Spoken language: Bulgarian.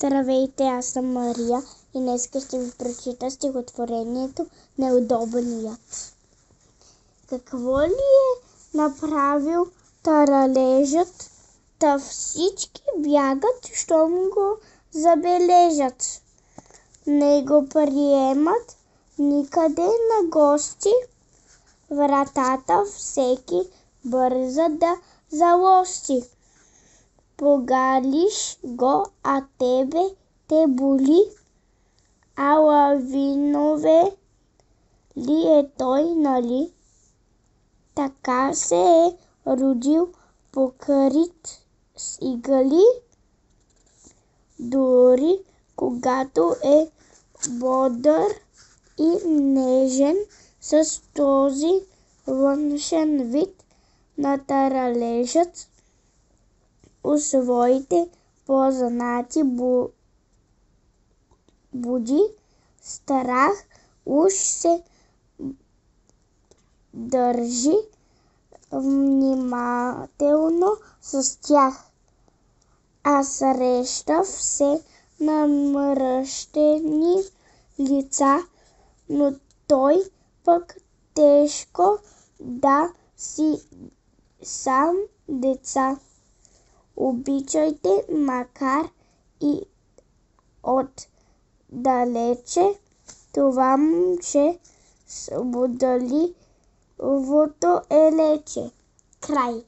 Здравейте, аз съм Мария и днес ще ви прочита стихотворението "Неудобният". Какво ли е направил таралежът, та всички бягат, щом го забележат. Не го приемат никъде на гости, вратата всеки бърза да залости. Погалиш го, а тебе те боли, а лавинове ли е той, нали? Така се е родил покрит с игли, дори когато е бодър и нежен. С този външен вид на таралежът у своите познати буди страх, уж се държи внимателно с тях, а среща все намръщени лица, но той пък тежко да си сам деца. Обичайте, макар и отдалече, това момче с бодливото елече. Край.